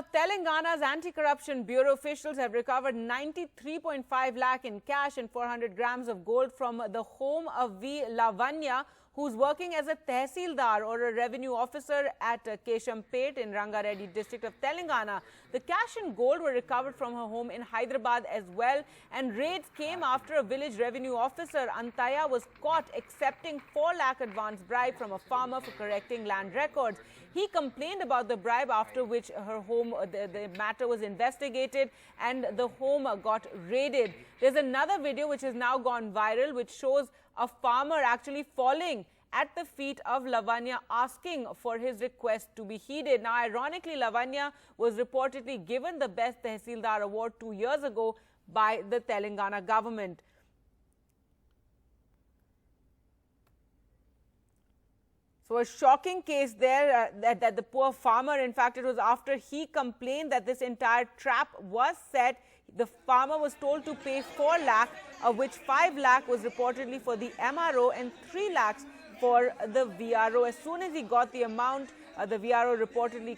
Now, Telangana's Anti-Corruption Bureau officials have recovered 93.5 lakh in cash and 400 grams of gold from the home of V. Lavanya, who's working as a Tehsildar or a revenue officer at Keshampet in Rangareddy district of Telangana. The cash and gold were recovered from her home in Hyderabad as well, and raids came after a village revenue officer, Antaya, was caught accepting 4 lakh advance bribe from a farmer for correcting land records. He complained about the bribe, after which her home, the matter was investigated and the home got raided. There's another video which has now gone viral, which shows a farmer actually falling at the feet of Lavanya, asking for his request to be heeded. Now, ironically, Lavanya was reportedly given the Best Tehsildar award 2 years ago by the Telangana government. So a shocking case there that the poor farmer, in fact, it was after he complained that this entire trap was set. The farmer was told to pay 4 lakh, of which 5 lakh was reportedly for the MRO and 3 lakhs for the VRO. As soon as he got the amount, the VRO reportedly,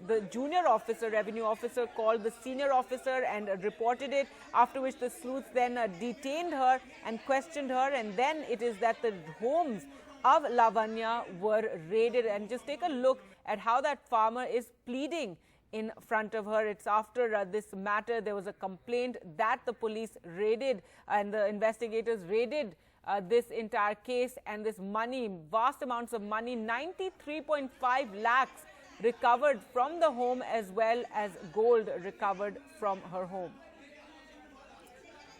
the junior officer, revenue officer, called the senior officer and reported it, after which the sleuths then detained her and questioned her, and then it is that the homes of Lavanya were raided. And just take a look at how that farmer is pleading in front of her. It's after this matter, there was a complaint that the police raided and the investigators raided this entire case, and this money, vast amounts of money, 93.5 lakhs recovered from the home, as well as gold recovered from her home.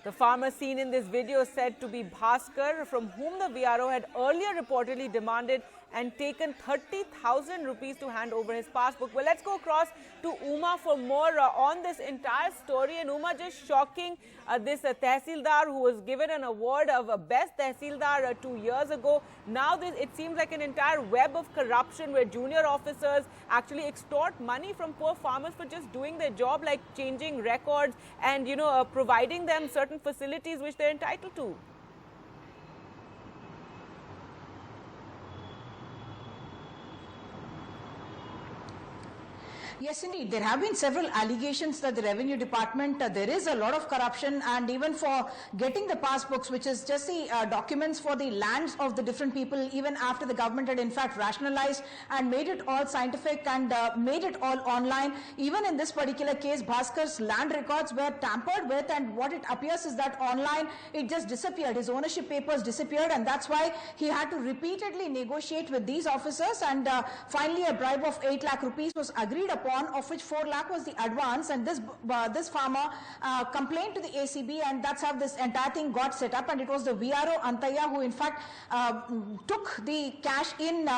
The farmer seen in this video said to be Bhaskar, from whom the VRO had earlier reportedly demanded and taken 30,000 rupees to hand over his passbook. Well, let's go across to Uma for more on this entire story. And Uma, just shocking, this Tehsildar who was given an award of Best Tehsildar 2 years ago. Now it seems like an entire web of corruption where junior officers actually extort money from poor farmers for just doing their job, like changing records and, providing them certain facilities which they're entitled to. Yes, indeed. There have been several allegations that the revenue department, there is a lot of corruption, and even for getting the passbooks, which is just the documents for the lands of the different people, even after the government had in fact rationalized and made it all scientific and made it all online. Even in this particular case, Bhaskar's land records were tampered with, and what it appears is that online it just disappeared. His ownership papers disappeared, and that's why he had to repeatedly negotiate with these officers, and finally a bribe of 8 lakh rupees was agreed upon, of which 4 lakh was the advance. And this farmer complained to the ACB, and that's how this entire thing got set up. And it was the VRO Antaya who in fact took the cash in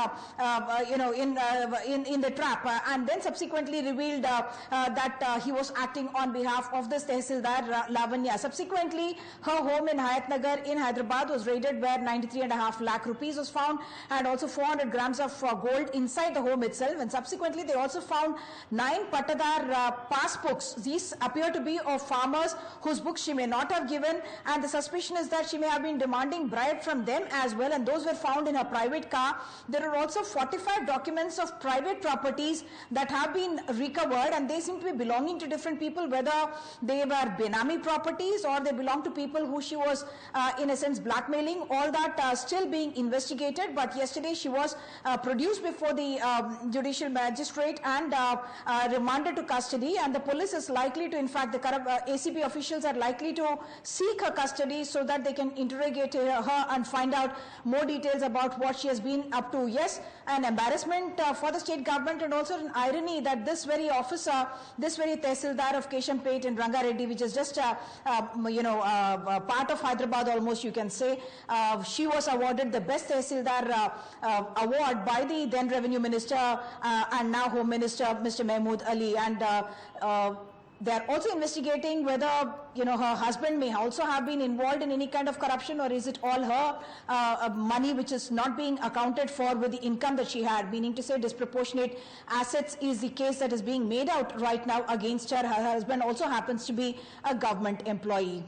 in the trap, and then subsequently revealed that he was acting on behalf of this Tehsildar Lavanya. Subsequently, her home in Hayat Nagar in Hyderabad was raided, where 93.5 lakh rupees was found, and also 400 grams of gold inside the home itself. And subsequently, they also found 9 Patadar passbooks. These appear to be of farmers whose books she may not have given, and the suspicion is that she may have been demanding bribe from them as well, and those were found in her private car. There are also 45 documents of private properties that have been recovered, and they seem to be belonging to different people, whether they were Benami properties or they belong to people who she was in a sense blackmailing. All that still being investigated, but yesterday she was produced before the judicial magistrate and remanded to custody, and the police is likely to, in fact, the ACB officials are likely to seek her custody so that they can interrogate her and find out more details about what she has been up to. Yes, an embarrassment for the state government, and also an irony that this very officer, this very Tehsildar of Keshampet in Rangareddy, which is just part of Hyderabad almost, you can say, she was awarded the Best Tehsildar award by the then Revenue Minister and now Home Minister, Mr. Mahmood Ali. And they are also investigating whether her husband may also have been involved in any kind of corruption, or is it all her money which is not being accounted for with the income that she had, meaning to say disproportionate assets is the case that is being made out right now against her. Her husband also happens to be a government employee.